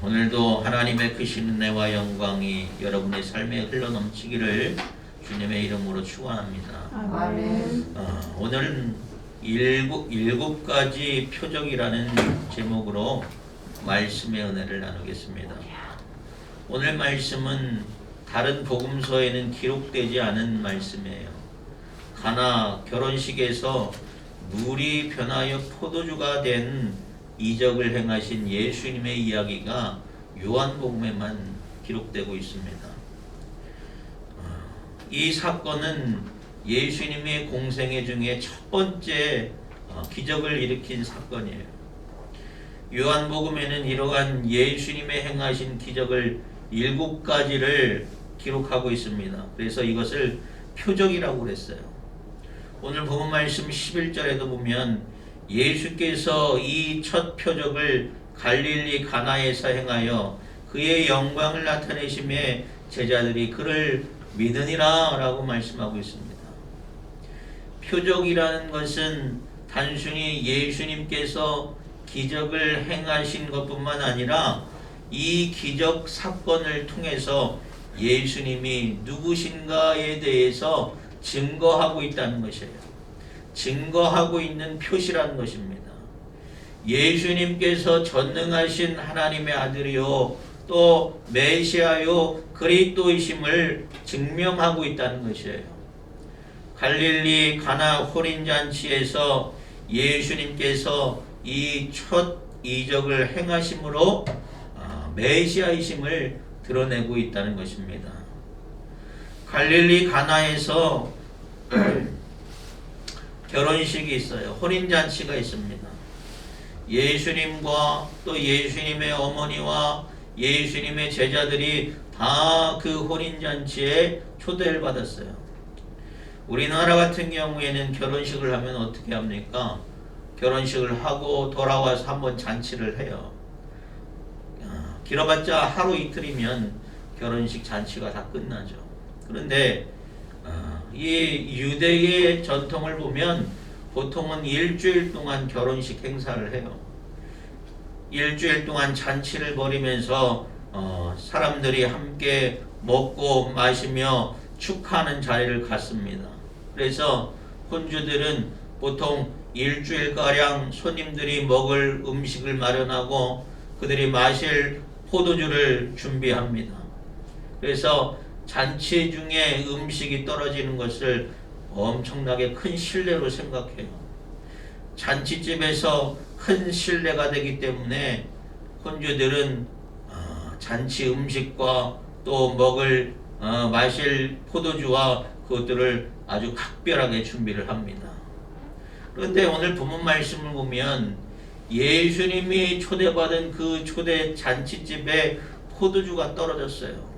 오늘도 하나님의 크신 은혜와 영광이 여러분의 삶에 흘러넘치기를 주님의 이름으로 축원합니다. 아멘. 오늘은 일곱 가지 표적이라는 제목으로 말씀의 은혜를 나누겠습니다. 오늘 말씀은 다른 복음서에는 기록되지 않은 말씀이에요. 가나 결혼식에서 물이 변하여 포도주가 된 이적을 행하신 예수님의 이야기가 요한복음에만 기록되고 있습니다. 이 사건은 예수님의 공생애 중에 첫 번째 기적을 일으킨 사건이에요. 요한복음에는 이러한 예수님의 행하신 기적을 7가지를 기록하고 있습니다. 그래서 이것을 표적이라고 그랬어요. 오늘 본문 말씀 11절에도 보면 예수께서 이 첫 표적을 갈릴리 가나에서 행하여 그의 영광을 나타내심에 제자들이 그를 믿으니라 라고 말씀하고 있습니다. 표적이라는 것은 단순히 예수님께서 기적을 행하신 것뿐만 아니라 이 기적 사건을 통해서 예수님이 누구신가에 대해서 증거하고 있다는 것이에요. 증거하고 있는 표시라는 것입니다. 예수님께서 전능하신 하나님의 아들이요 또 메시아요 그리스도이심을 증명하고 있다는 것이에요. 갈릴리 가나 혼인잔치에서 예수님께서 이 첫 이적을 행하심으로 메시아이심을 드러내고 있다는 것입니다. 갈릴리 가나에서 결혼식이 있어요. 혼인잔치가 있습니다. 예수님과 또 예수님의 어머니와 예수님의 제자들이 다 그 혼인잔치에 초대를 받았어요. 우리나라 같은 경우에는 결혼식을 하면 어떻게 합니까? 결혼식을 하고 돌아와서 한번 잔치를 해요. 길어봤자 하루 이틀이면 결혼식 잔치가 다 끝나죠. 그런데 이 유대의 전통을 보면 보통은 일주일 동안 결혼식 행사를 해요. 일주일 동안 잔치를 벌이면서 사람들이 함께 먹고 마시며 축하하는 자리를 갖습니다. 그래서 혼주들은 보통 일주일가량 손님들이 먹을 음식을 마련하고 그들이 마실 포도주를 준비합니다. 그래서 잔치 중에 음식이 떨어지는 것을 엄청나게 큰 신뢰로 생각해요. 잔치집에서 큰 신뢰가 되기 때문에 혼주들은 잔치 음식과 또 먹을 마실 포도주와 그것들을 아주 각별하게 준비를 합니다. 그런데 오늘 본문 말씀을 보면 예수님이 초대받은 그 초대 잔치집에 포도주가 떨어졌어요.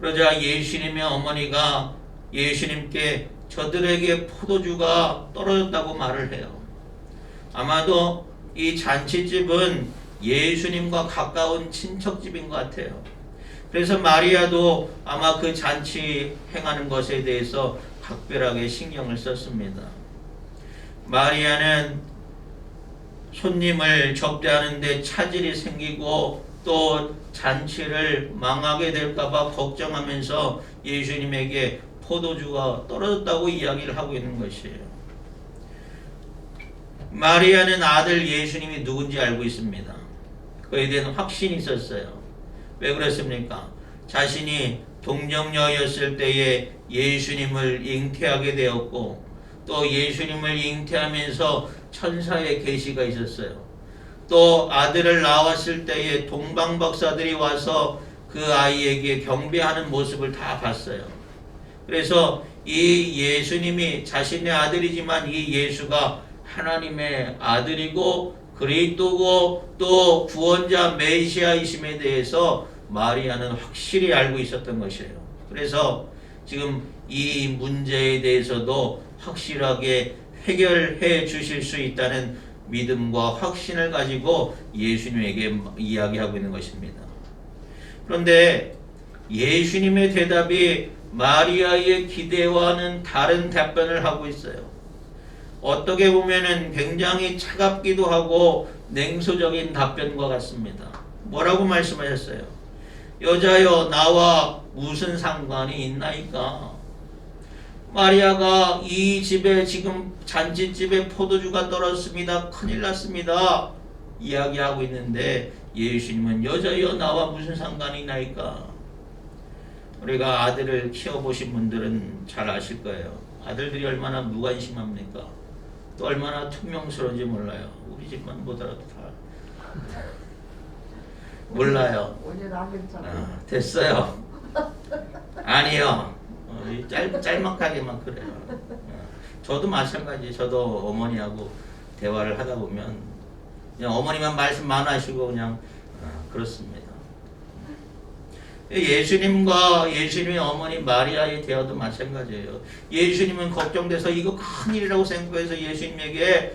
그러자 예수님의 어머니가 예수님께 저들에게 포도주가 떨어졌다고 말을 해요. 아마도 이 잔치집은 예수님과 가까운 친척집인 것 같아요. 그래서 마리아도 아마 그 잔치 행하는 것에 대해서 각별하게 신경을 썼습니다. 마리아는 손님을 접대하는데 차질이 생기고 또 잔치를 망하게 될까봐 걱정하면서 예수님에게 포도주가 떨어졌다고 이야기를 하고 있는 것이에요. 마리아는 아들 예수님이 누군지 알고 있습니다. 그에 대한 확신이 있었어요. 왜 그렇습니까? 자신이 동정녀였을 때에 예수님을 잉태하게 되었고 또 예수님을 잉태하면서 천사의 계시가 있었어요. 또 아들을 낳았을 때에 동방박사들이 와서 그 아이에게 경배하는 모습을 다 봤어요. 그래서 이 예수님이 자신의 아들이지만 이 예수가 하나님의 아들이고 그리스도고 또 구원자 메시아이심에 대해서 마리아는 확실히 알고 있었던 것이에요. 그래서 지금 이 문제에 대해서도 확실하게 해결해 주실 수 있다는 믿음과 확신을 가지고 예수님에게 이야기하고 있는 것입니다. 그런데 예수님의 대답이 마리아의 기대와는 다른 답변을 하고 있어요. 어떻게 보면은 굉장히 차갑기도 하고 냉소적인 답변과 같습니다. 뭐라고 말씀하셨어요? 여자여 나와 무슨 상관이 있나이까? 마리아가 이 집에 지금 잔치집에 포도주가 떨어졌습니다. 큰일 났습니다. 이야기하고 있는데 예수님은 여자여 나와 무슨 상관이 나이까? 우리가 아들을 키워보신 분들은 잘 아실 거예요. 아들들이 얼마나 무관심합니까? 또 얼마나 퉁명스러운지 몰라요. 우리 집만 보더라도 다 몰라요. 됐어요. 아니요. 짤막하게만 그래요. 저도 마찬가지. 저도 어머니하고 대화를 하다 보면 그냥 어머니만 말씀만 하시고 그냥 그렇습니다. 예수님과 예수님의 어머니 마리아의 대화도 마찬가지예요. 예수님은 걱정돼서 이거 큰일이라고 생각해서 예수님에게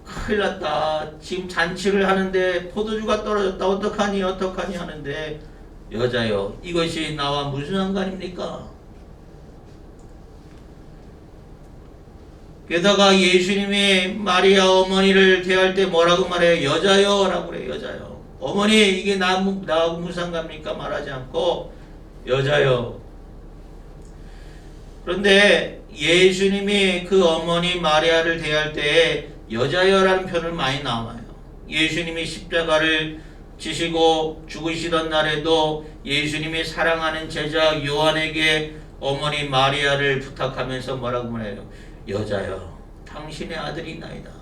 큰일 났다. 지금 잔치를 하는데 포도주가 떨어졌다. 어떡하니 하는데 여자여 이것이 나와 무슨 상관입니까? 게다가 예수님이 마리아 어머니를 대할 때 뭐라고 말해요? 여자여 라고 그래요. 여자여. 어머니 이게 나하고 무슨 상관입니까? 말하지 않고 여자여. 그런데 예수님이 그 어머니 마리아를 대할 때 여자여라는 표현을 많이 나와요. 예수님이 십자가를 지시고 죽으시던 날에도 예수님이 사랑하는 제자 요한에게 어머니 마리아를 부탁하면서 뭐라고 말해요? 여자여 당신의 아들이나이다.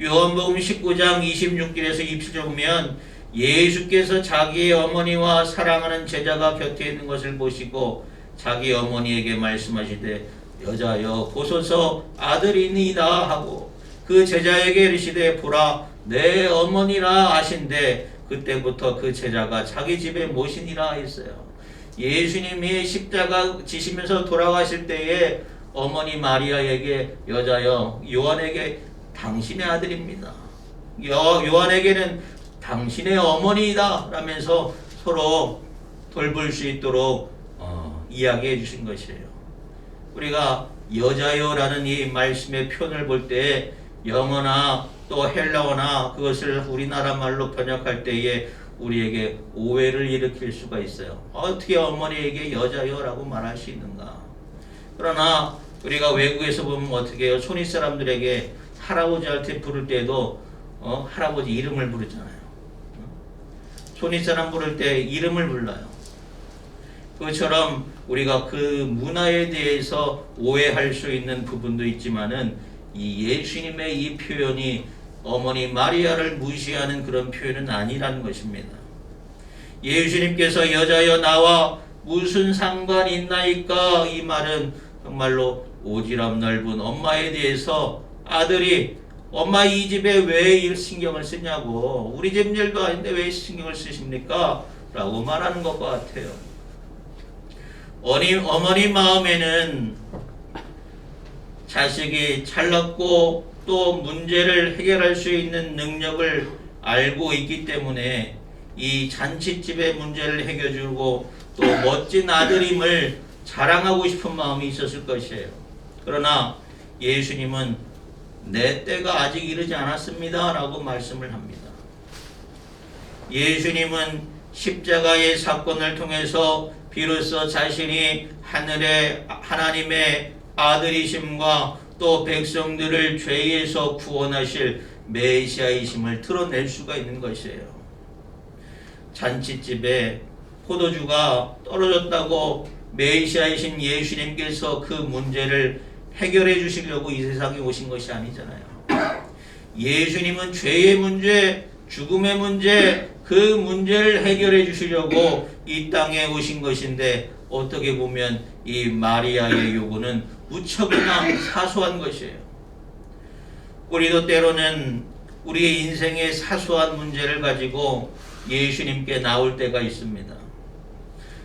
요한복음 19장 26절에서 27절 보면 예수께서 자기의 어머니와 사랑하는 제자가 곁에 있는 것을 보시고 자기 어머니에게 말씀하시되 여자여 보소서 아들이니이다 하고 그 제자에게 이르시되 보라 내 어머니라 하신대 그때부터 그 제자가 자기 집에 모시니라 했어요. 예수님이 십자가 지시면서 돌아가실 때에 어머니 마리아에게 여자여 요한에게 당신의 아들입니다. 요한에게는 당신의 어머니이다 라면서 서로 돌볼 수 있도록 이야기해 주신 것이에요. 우리가 여자여라는 이 말씀의 표현을 볼 때 영어나 또 헬라어나 그것을 우리나라 말로 번역할 때에 우리에게 오해를 일으킬 수가 있어요. 어떻게 어머니에게 여자여라고 말할 수 있는가? 그러나 우리가 외국에서 보면 어떻게 해요? 손윗 사람들에게 할아버지한테 부를 때도 할아버지 이름을 부르잖아요. 손윗 사람 부를 때 이름을 불러요. 그것처럼 우리가 그 문화에 대해서 오해할 수 있는 부분도 있지만은 이 예수님의 이 표현이 어머니 마리아를 무시하는 그런 표현은 아니라는 것입니다. 예수님께서 여자여 나와 무슨 상관이 있나이까 이 말은 정말로 오지랖 넓은 엄마에 대해서 아들이 엄마 이 집에 왜 신경을 쓰냐고 우리 집 일도 아닌데 왜 신경을 쓰십니까? 라고 말하는 것과 같아요. 어머니 마음에는 자식이 잘났고 또 문제를 해결할 수 있는 능력을 알고 있기 때문에 이 잔치집의 문제를 해결해주고 또 멋진 아들임을 자랑하고 싶은 마음이 있었을 것이에요. 그러나 예수님은 내 때가 아직 이르지 않았습니다 라고 말씀을 합니다. 예수님은 십자가의 사건을 통해서 비로소 자신이 하늘의 하나님의 아들이심과 또 백성들을 죄에서 구원하실 메시아이심을 드러낼 수가 있는 것이에요. 잔치집에 포도주가 떨어졌다고 메시아이신 예수님께서 그 문제를 해결해 주시려고 이 세상에 오신 것이 아니잖아요. 예수님은 죄의 문제, 죽음의 문제, 그 문제를 해결해 주시려고 이 땅에 오신 것인데 어떻게 보면 이 마리아의 요구는 무척이나 사소한 것이에요. 우리도 때로는 우리의 인생의 사소한 문제를 가지고 예수님께 나올 때가 있습니다.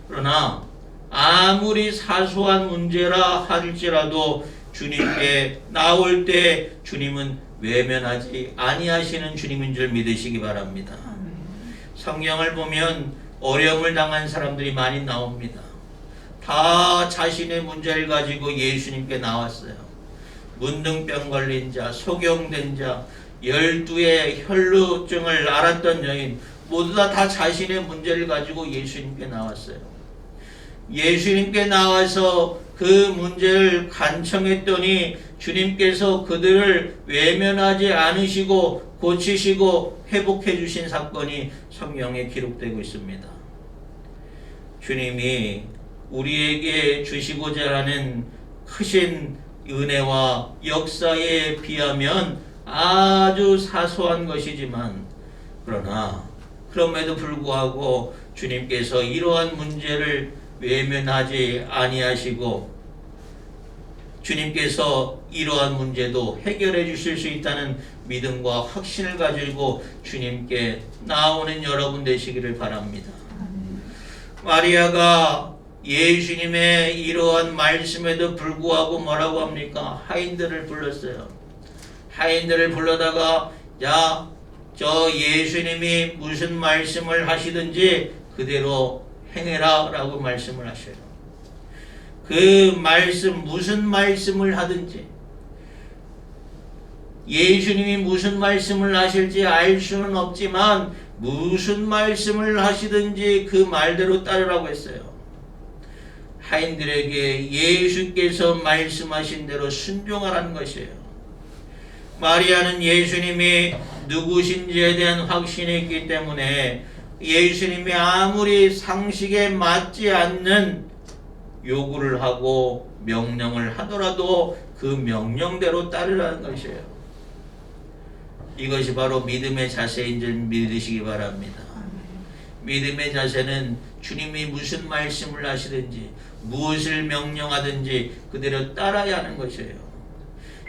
그러나 아무리 사소한 문제라 할지라도 주님께 나올 때 주님은 외면하지 아니하시는 주님인 줄 믿으시기 바랍니다. 성경을 보면 어려움을 당한 사람들이 많이 나옵니다. 다 자신의 문제를 가지고 예수님께 나왔어요. 문둥병 걸린 자, 소경된 자, 12의 혈루증을 앓았던 여인, 모두 다 자신의 문제를 가지고 예수님께 나왔어요. 예수님께 나와서 그 문제를 간청했더니 주님께서 그들을 외면하지 않으시고 고치시고 회복해 주신 사건이 성경에 기록되고 있습니다. 주님이 우리에게 주시고자 하는 크신 은혜와 역사에 비하면 아주 사소한 것이지만, 그러나 그럼에도 불구하고 주님께서 이러한 문제를 외면하지 아니하시고 주님께서 이러한 문제도 해결해 주실 수 있다는 믿음과 확신을 가지고 주님께 나오는 여러분 되시기를 바랍니다. 마리아가 예수님의 이러한 말씀에도 불구하고 뭐라고 합니까? 하인들을 불렀어요. 하인들을 불러다가 야, 저 예수님이 무슨 말씀을 하시든지 그대로 행해라 라고 말씀을 하셔요. 그 말씀, 무슨 말씀을 하든지, 예수님이 무슨 말씀을 하실지 알 수는 없지만 무슨 말씀을 하시든지 그 말대로 따르라고 했어요. 하인들에게 예수께서 말씀하신 대로 순종하라는 것이에요. 마리아는 예수님이 누구신지에 대한 확신이 있기 때문에 예수님이 아무리 상식에 맞지 않는 요구를 하고 명령을 하더라도 그 명령대로 따르라는 것이에요. 이것이 바로 믿음의 자세인 줄 믿으시기 바랍니다. 믿음의 자세는 주님이 무슨 말씀을 하시든지 무엇을 명령하든지 그대로 따라야 하는 것이에요.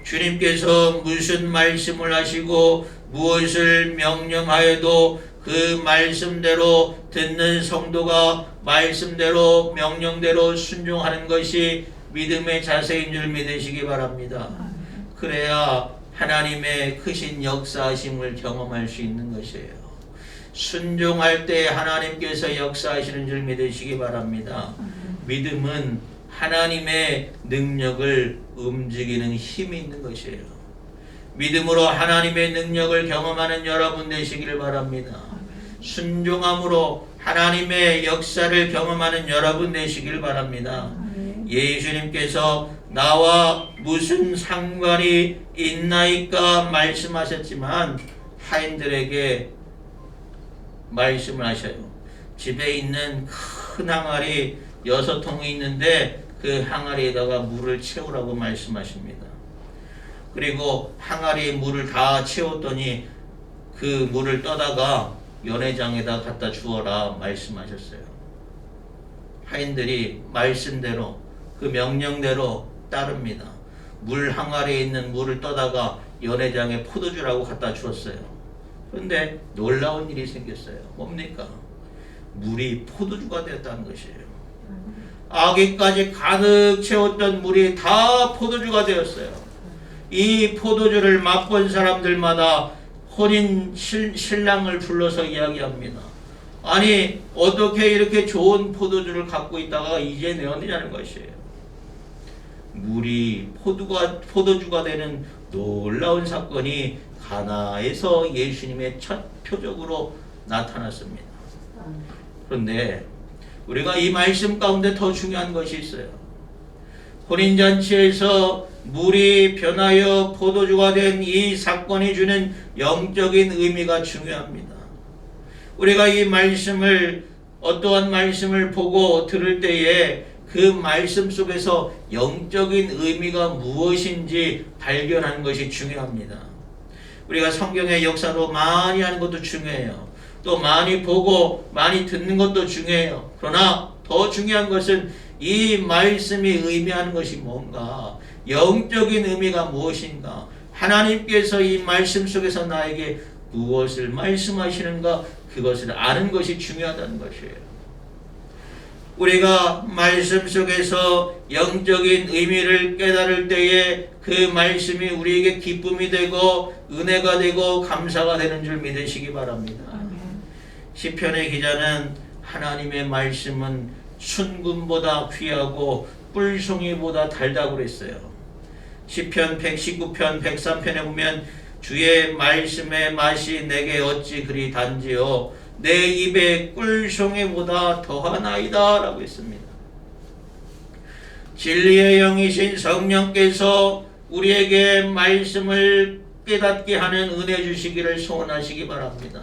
주님께서 무슨 말씀을 하시고 무엇을 명령하여도 그 말씀대로 듣는 성도가 말씀대로 명령대로 순종하는 것이 믿음의 자세인 줄 믿으시기 바랍니다. 그래야 하나님의 크신 역사하심을 경험할 수 있는 것이에요. 순종할 때 하나님께서 역사하시는 줄 믿으시기 바랍니다. 믿음은 하나님의 능력을 움직이는 힘이 있는 것이에요. 믿음으로 하나님의 능력을 경험하는 여러분 되시기를 바랍니다. 순종함으로 하나님의 역사를 경험하는 여러분 되시길 바랍니다. 예수님께서 나와 무슨 상관이 있나이까 말씀하셨지만 하인들에게 말씀을 하셔요. 집에 있는 큰 항아리 6통이 있는데 그 항아리에다가 물을 채우라고 말씀하십니다. 그리고 항아리에 물을 다 채웠더니 그 물을 떠다가 연회장에다 갖다 주어라 말씀하셨어요. 하인들이 말씀대로 그 명령대로 따릅니다. 물 항아리에 있는 물을 떠다가 연회장에 포도주라고 갖다 주었어요. 그런데 놀라운 일이 생겼어요. 뭡니까? 물이 포도주가 되었다는 것이에요. 아기까지 가득 채웠던 물이 다 포도주가 되었어요. 이 포도주를 맛본 사람들마다 혼인 신랑을 불러서 이야기합니다. 아니 어떻게 이렇게 좋은 포도주를 갖고 있다가 이제 내었느냐는 것이에요. 물이 포도주가 되는 놀라운 사건이 가나에서 예수님의 첫 표적으로 나타났습니다. 그런데 우리가 이 말씀 가운데 더 중요한 것이 있어요. 혼인잔치에서 물이 변하여 포도주가 된 이 사건이 주는 영적인 의미가 중요합니다. 우리가 이 말씀을 어떠한 말씀을 보고 들을 때에 그 말씀 속에서 영적인 의미가 무엇인지 발견하는 것이 중요합니다. 우리가 성경의 역사로 많이 하는 것도 중요해요. 또 많이 보고 많이 듣는 것도 중요해요. 그러나 더 중요한 것은 이 말씀이 의미하는 것이 뭔가, 영적인 의미가 무엇인가, 하나님께서 이 말씀 속에서 나에게 무엇을 말씀하시는가, 그것을 아는 것이 중요하다는 것이에요. 우리가 말씀 속에서 영적인 의미를 깨달을 때에 그 말씀이 우리에게 기쁨이 되고 은혜가 되고 감사가 되는 줄 믿으시기 바랍니다. 시편의 기자는 하나님의 말씀은 순금보다 귀하고 뿔송이보다 달다고 그랬어요. 시편 119편 103편에 보면 주의 말씀의 맛이 내게 어찌 그리 단지요 내 입에 꿀송이보다 더하나이다 라고 했습니다. 진리의 영이신 성령께서 우리에게 말씀을 깨닫게 하는 은혜 주시기를 소원하시기 바랍니다.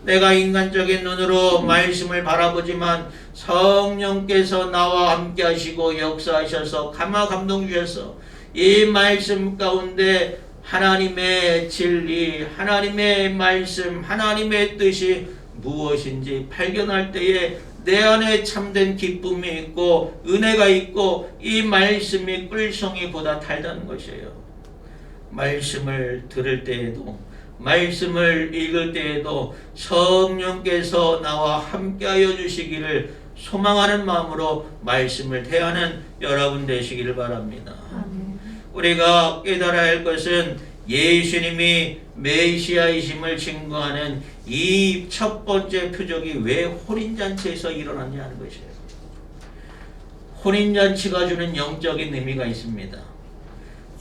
내가 인간적인 눈으로 말씀을 바라보지만 성령께서 나와 함께 하시고 역사하셔서 감동 주셔서 이 말씀 가운데 하나님의 진리, 하나님의 말씀, 하나님의 뜻이 무엇인지 발견할 때에 내 안에 참된 기쁨이 있고 은혜가 있고 이 말씀이 꿀송이보다 달다는 것이에요. 말씀을 들을 때에도 말씀을 읽을 때에도 성령께서 나와 함께하여 주시기를 소망하는 마음으로 말씀을 대하는 여러분 되시기를 바랍니다. 우리가 깨달아야 할 것은 예수님이 메시아이심을 증거하는 이 첫 번째 표적이 왜 혼인잔치에서 일어났냐는 것이에요. 혼인잔치가 주는 영적인 의미가 있습니다.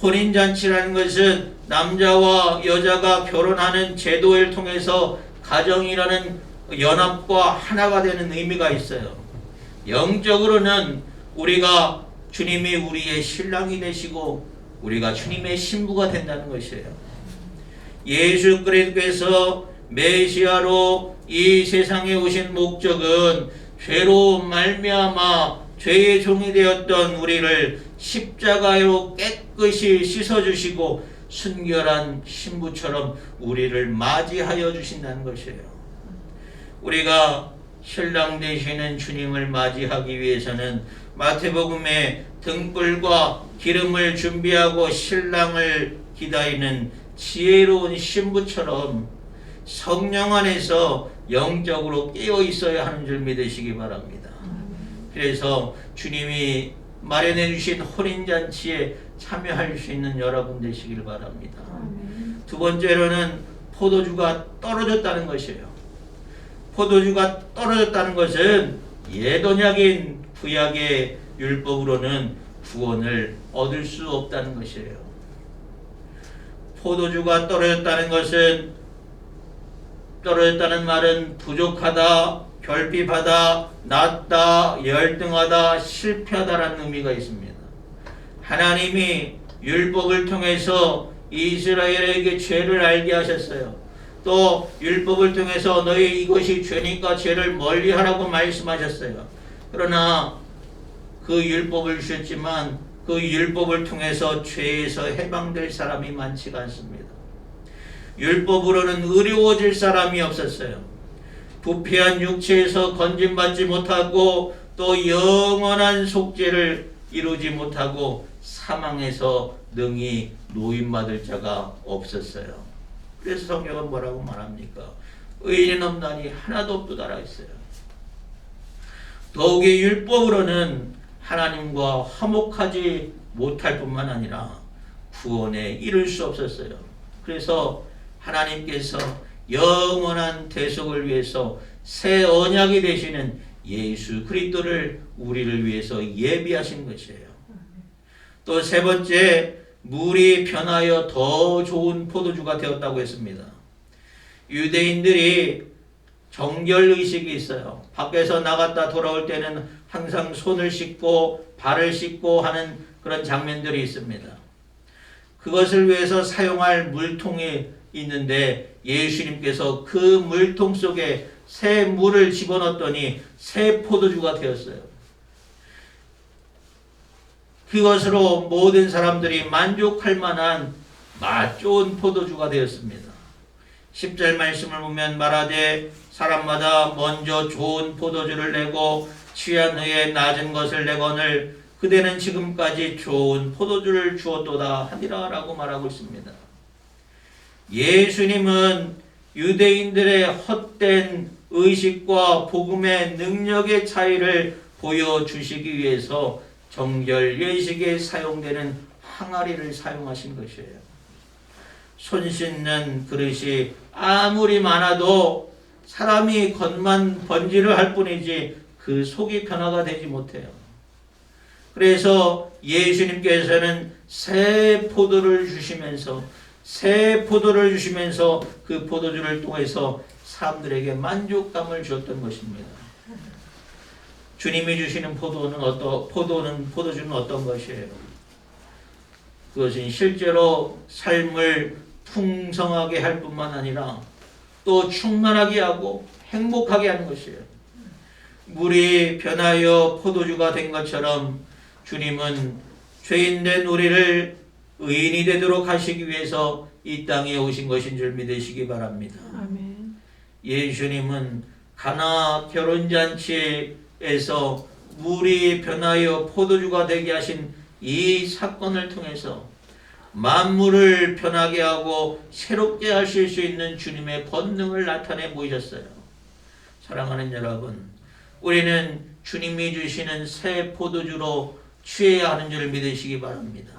혼인잔치라는 것은 남자와 여자가 결혼하는 제도를 통해서 가정이라는 연합과 하나가 되는 의미가 있어요. 영적으로는 우리가 주님이 우리의 신랑이 되시고 우리가 주님의 신부가 된다는 것이에요. 예수 그리스도께서 메시아로 이 세상에 오신 목적은 죄로 말미암아 죄의 종이 되었던 우리를 십자가로 깨끗이 씻어주시고 순결한 신부처럼 우리를 맞이하여 주신다는 것이에요. 우리가 신랑 되시는 주님을 맞이하기 위해서는 마태복음에 등불과 기름을 준비하고 신랑을 기다리는 지혜로운 신부처럼 성령 안에서 영적으로 깨어 있어야 하는 줄 믿으시기 바랍니다. 그래서 주님이 마련해 주신 혼인잔치에 참여할 수 있는 여러분 되시길 바랍니다. 두 번째로는 포도주가 떨어졌다는 것이에요. 포도주가 떨어졌다는 것은 옛언약인 구약의 율법으로는 구원을 얻을 수 없다는 것이에요. 포도주가 떨어졌다는 말은 부족하다, 결핍하다, 낮다, 열등하다, 실패하다라는 의미가 있습니다. 하나님이 율법을 통해서 이스라엘에게 죄를 알게 하셨어요. 또 율법을 통해서 너희 이것이 죄니까 죄를 멀리하라고 말씀하셨어요. 그러나 그 율법을 주셨지만 그 율법을 통해서 죄에서 해방될 사람이 많지가 않습니다. 율법으로는 의로워질 사람이 없었어요. 부패한 육체에서 건짐받지 못하고 또 영원한 속죄를 이루지 못하고 사망에서 능히 노임받을 자가 없었어요. 그래서 성경은 뭐라고 말합니까? 의인은 없나니 하나도 없도다라 했어요. 더욱이 율법으로는 하나님과 화목하지 못할 뿐만 아니라 구원에 이를 수 없었어요. 그래서 하나님께서 영원한 대속을 위해서 새 언약이 되시는 예수 그리스도를 우리를 위해서 예비하신 것이에요. 또 세 번째, 물이 변하여 더 좋은 포도주가 되었다고 했습니다. 유대인들이 정결의식이 있어요. 밖에서 나갔다 돌아올 때는 항상 손을 씻고 발을 씻고 하는 그런 장면들이 있습니다. 그것을 위해서 사용할 물통이 있는데 예수님께서 그 물통 속에 새 물을 집어넣었더니 새 포도주가 되었어요. 그것으로 모든 사람들이 만족할 만한 맛 좋은 포도주가 되었습니다. 10절 말씀을 보면 말하되 사람마다 먼저 좋은 포도주를 내고 취한 후에 낮은 것을 내거늘 그대는 지금까지 좋은 포도주를 주었도다 하니라 라고 말하고 있습니다. 예수님은 유대인들의 헛된 의식과 복음의 능력의 차이를 보여주시기 위해서 정결 예식에 사용되는 항아리를 사용하신 것이에요. 손 씻는 그릇이 아무리 많아도 사람이 겉만 번지를 할 뿐이지 그 속이 변화가 되지 못해요. 그래서 예수님께서는 새 포도를 주시면서 그 포도주를 통해서 사람들에게 만족감을 주었던 것입니다. 주님이 주시는 포도주는 어떤 것이에요? 그것은 실제로 삶을 풍성하게 할 뿐만 아니라 또 충만하게 하고 행복하게 하는 것이에요. 물이 변하여 포도주가 된 것처럼 주님은 죄인된 우리를 의인이 되도록 하시기 위해서 이 땅에 오신 것인 줄 믿으시기 바랍니다. 아멘. 예수님은 가나 결혼잔치에서 물이 변하여 포도주가 되게 하신 이 사건을 통해서 만물을 변하게 하고 새롭게 하실 수 있는 주님의 권능을 나타내 보이셨어요. 사랑하는 여러분, 우리는 주님이 주시는 새 포도주로 취해야 하는 줄 믿으시기 바랍니다.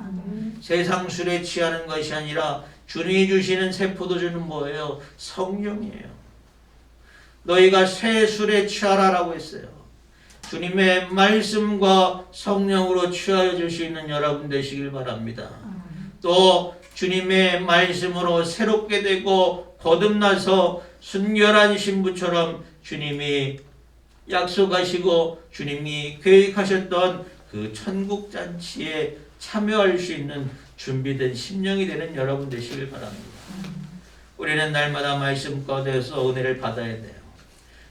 세상 술에 취하는 것이 아니라 주님이 주시는 새 포도주는 뭐예요? 성령이에요. 너희가 새 술에 취하라라고 했어요. 주님의 말씀과 성령으로 취하여 줄 수 있는 여러분 되시길 바랍니다. 또 주님의 말씀으로 새롭게 되고 거듭나서 순결한 신부처럼 주님이 약속하시고 주님이 계획하셨던 그 천국 잔치에 참여할 수 있는 준비된 심령이 되는 여러분 되시길 바랍니다. 우리는 날마다 말씀 가운데서 은혜를 받아야 돼요.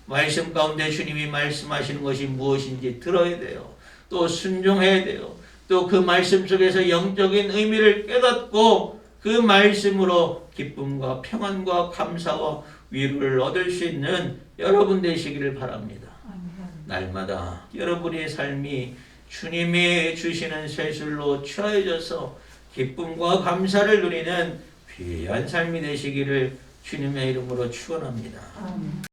말씀 가운데 주님이 말씀하시는 것이 무엇인지 들어야 돼요. 또 순종해야 돼요. 또 그 말씀 속에서 영적인 의미를 깨닫고 그 말씀으로 기쁨과 평안과 감사와 위로를 얻을 수 있는 여러분 되시기를 바랍니다. 날마다 여러분의 삶이 주님이 주시는 새술로 취하여져서 기쁨과 감사를 누리는 귀한 삶이 되시기를 주님의 이름으로 축원합니다.